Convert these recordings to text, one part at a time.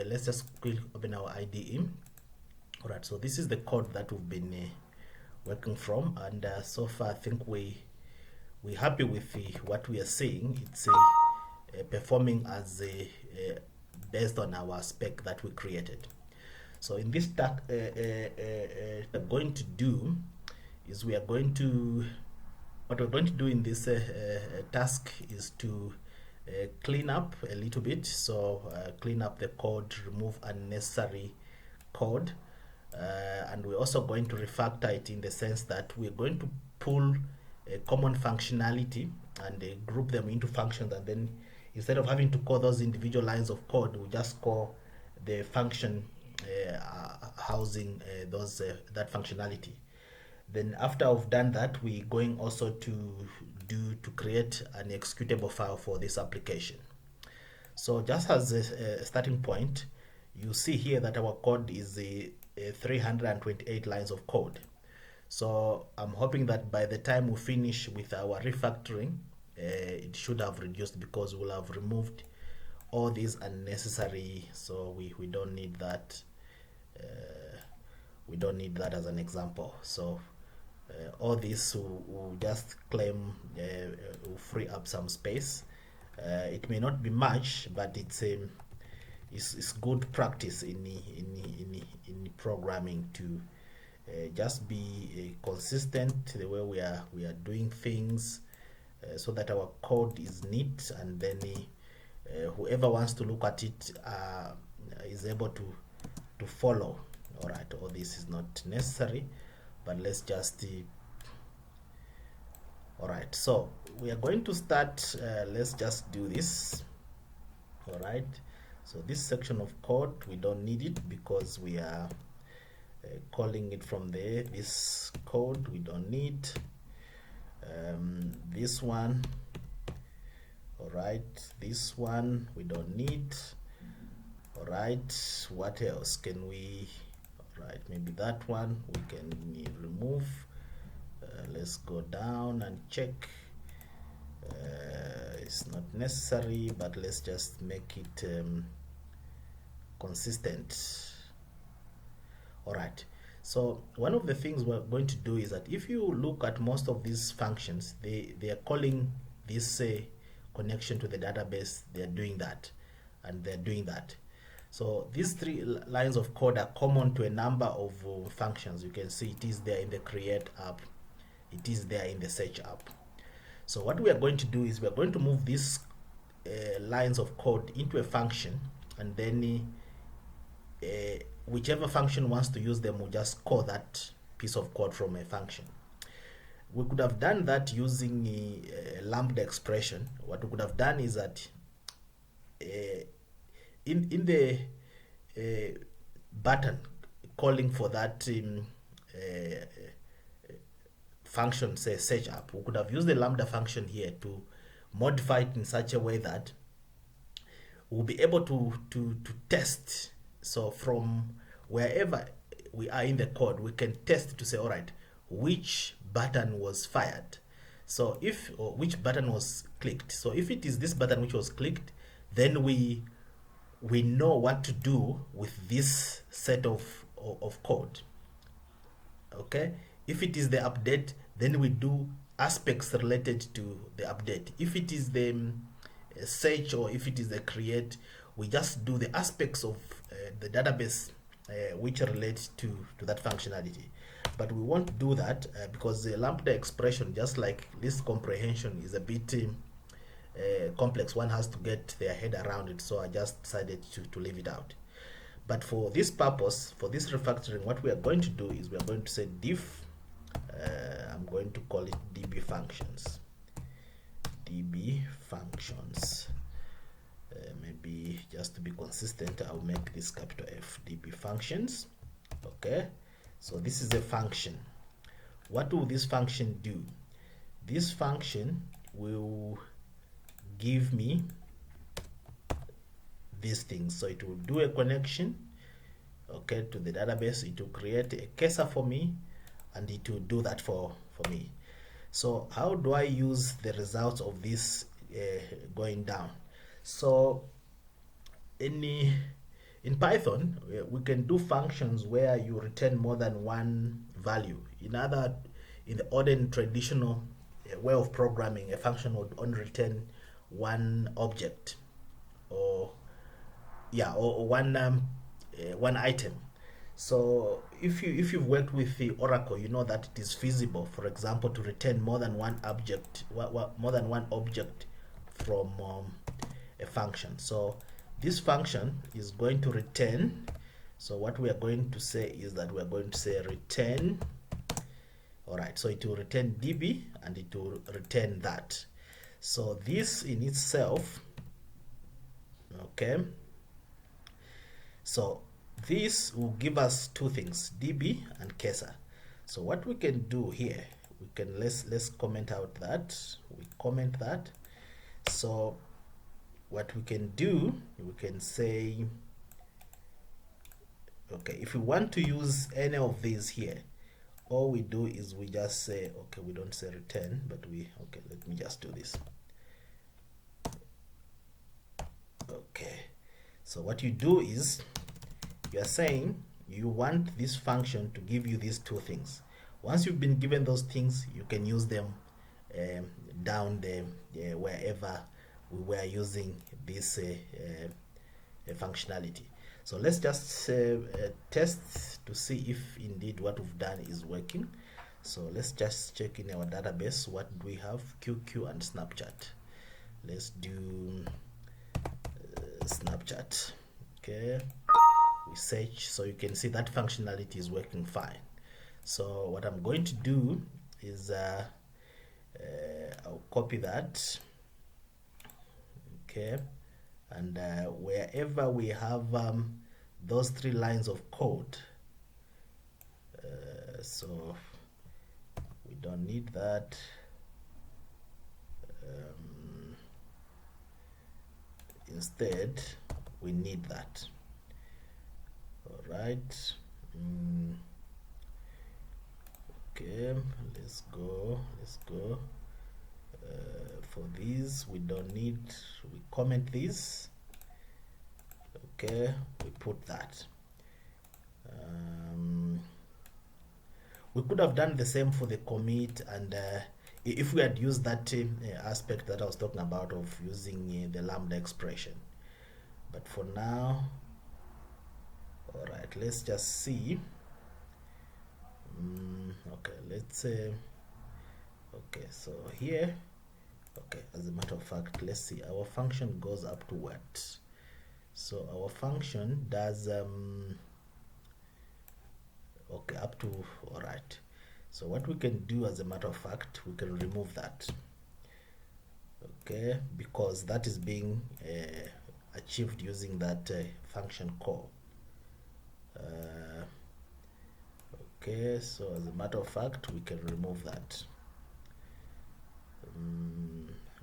let's just quickly open our IDE. All right, so this is the code that we've been working from, and so far I think we're happy with what we are seeing. It's performing as based on our spec that we created. So in this task, we're going to do is what we're going to do in this task is to clean up a little bit. So clean up the code, remove unnecessary code, and we're also going to refactor it in the sense that we're going to pull a common functionality and group them into functions, and then instead of having to call those individual lines of code, we just call the function housing that functionality. Then after I've done that, we're going also to create an executable file for this application. So just as a starting point, you see here that our code is 328 lines of code. So I'm hoping that by the time we finish with our refactoring, it should have reduced, because we'll have removed all these unnecessary, so we don't need that. We don't need that as an example. So all this will just claim, will free up some space. It may not be much, but it's good practice in programming to just be consistent the way we are doing things, so that our code is neat, and then whoever wants to look at it is able to follow. All right, all this is not necessary, but let's just all right, so we are going to start. Let's just do this. All right, so this section of code, we don't need it because we are calling it from there. This code we don't need. This one, all right, this one we don't need. All right, what else can we, all right, maybe that one we can remove. Let's go down and check. It's not necessary, but let's just make it consistent. All right, so one of the things we're going to do is that if you look at most of these functions, they are calling this connection to the database. They're doing that, and they're doing that. So these three lines of code are common to a number of functions. You can see it is there in the create app, it is there in the search app. So what we are going to do is we are going to move these lines of code into a function, and then whichever function wants to use them will just call that piece of code from a function. We could have done that using a lambda expression. What we could have done is that in the button calling for that function, say search app, we could have used the lambda function here to modify it in such a way that we'll be able to test. So from wherever we are in the code, we can test to say, all right, which button was fired, so if, or which button was clicked. So if it is this button which was clicked, then we know what to do with this set of code. Okay, if it is the update, then we do aspects related to the update. If it is the search, or if it is the create, we just do the aspects of the database which relate to that functionality. But we won't do that because the lambda expression, just like list comprehension, is a bit complex. One has to get their head around it, so I just decided to leave it out. But for this purpose, for this refactoring, what we are going to do is we are going to say diff, I'm going to call it db functions. Maybe just to be consistent, I'll make this capital F, db functions. Okay, so this is a function. What will this function do? This function will give me these things. So it will do a connection, okay, to the database. It will create a cursor for me, and it will do that for me. So how do I use the results of this going down? So in In Python, we can do functions where you return more than one value. In the modern traditional way of programming, a function would only return one object, or or one item. So if you've worked with the Oracle, you know that it is feasible, for example, to return more than one object from a function. So this function is going to return. So what we are going to say is that we are going to say return. All right, so it will return db and it will return that. So this in itself, okay, so this will give us two things, db and cursor. So what we can do here, we can let's comment out that. We comment that. So what we can do, we can say, okay, if we want to use any of these here, all we do is we just say, okay, we don't say return, but okay, let me just do this. Okay, so what you do is you are saying you want this function to give you these two things. Once you've been given those things, you can use them down there wherever we were using this functionality. So let's just test to see if indeed what we've done is working. So let's just check in our database. What do we have? QQ and Snapchat. Let's do Snapchat. Okay, we search, so you can see that functionality is working fine. So what I'm going to do is I'll copy that. Okay, and wherever we have those 3 lines of code, so we don't need that. Instead we need that. All right, okay, let's go. For these we don't need, we comment these. Okay, we put that. We could have done the same for the commit, and if we had used that aspect that I was talking about of using the lambda expression. But for now, all right, let's just see. Okay, let's say, okay, so here, okay, as a matter of fact, let's see, our function goes up to what? So our function does okay, up to, all right. So what we can do, as a matter of fact, we can remove that. Okay, because that is being achieved using that function call. Okay, so as a matter of fact, we can remove that.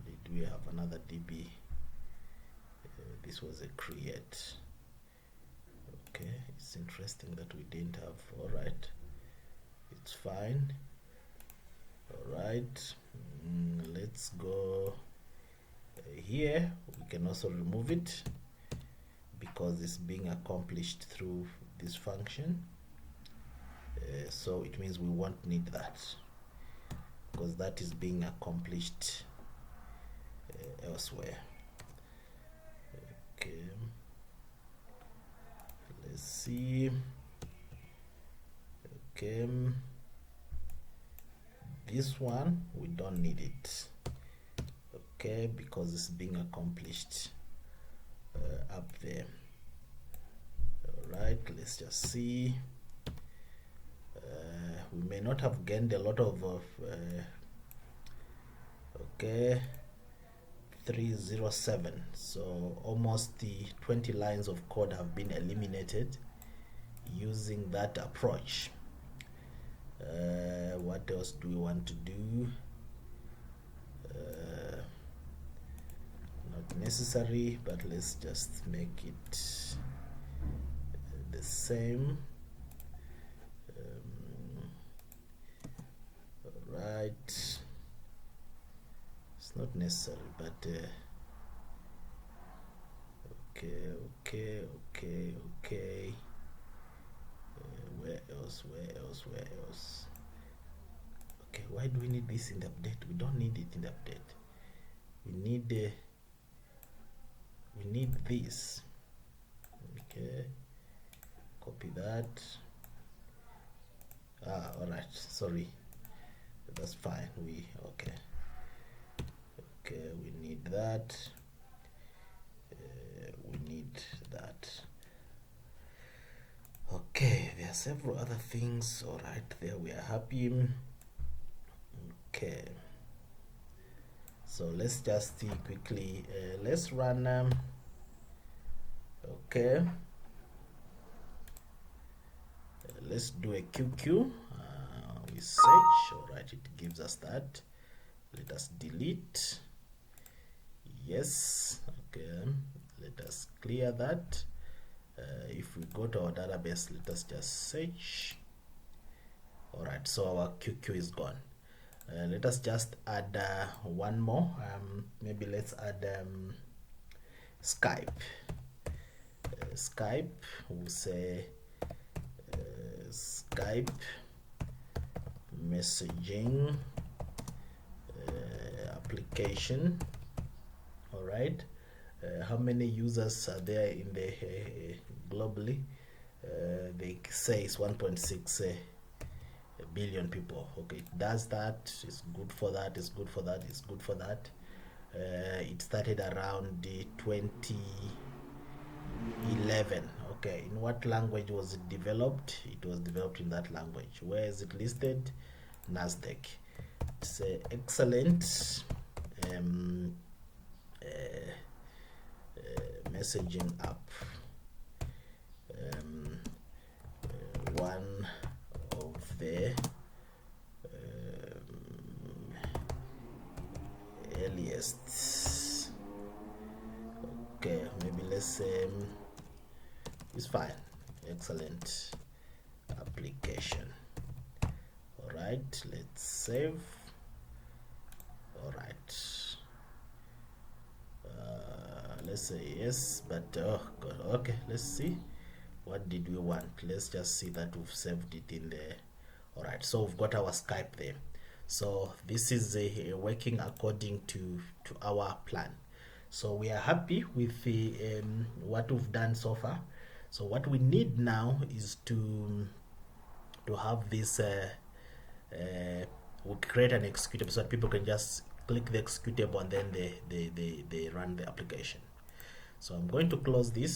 Did we have another db? This was a create. Okay, it's interesting that we didn't have. All right, it's fine. All right, let's go here. We can also remove it because it's being accomplished through this function. So it means we won't need that because that is being accomplished elsewhere. Okay, let's see. Okay, this one we don't need it. Okay, because it's being accomplished up there. All right, let's just see. We may not have gained a lot of okay, 307, so almost the 20 lines of code have been eliminated using that approach. What else do we want to do? Not necessary, but let's just make it the same. Right, it's not necessary, but okay, Okay. Where else? Okay, why do we need this in the update? We don't need it in the update. We need this. Okay, copy that. All right, sorry, that's fine. Okay, we need that. We need that. Okay, there are several other things. All right, there we are happy. Okay, so let's just see quickly. Let's run. Okay, let's do a QQ. We search. All right, it gives us that. Let us delete. Yes. Okay, let us clear that. If we go to our database, let us just search. All right, so our QQ is gone. Let us just add one more. Maybe let's add Skype. Skype, we'll say Skype messaging application. All right, how many users are there in the globally? They say it's 1.6 billion people. Okay, it does that. It's good for that. It's good for that. It's good for that. It started around the 2011. Okay, in what language was it developed? It was developed in that language. Where is it listed? Nasdaq. It's excellent messaging app. One of the earliest. Okay, maybe let's say it's fine. Excellent application. All right, let's save. All right, let's say yes, but oh god. Okay, let's see, what did we want? Let's just see that we've saved it in there. All right, so we've got our Skype there. So this is working according to our plan. So we are happy with the what we've done so far. So what we need now is to have this we create an executable so that people can just click the executable and then they run the application. So I'm going to close this.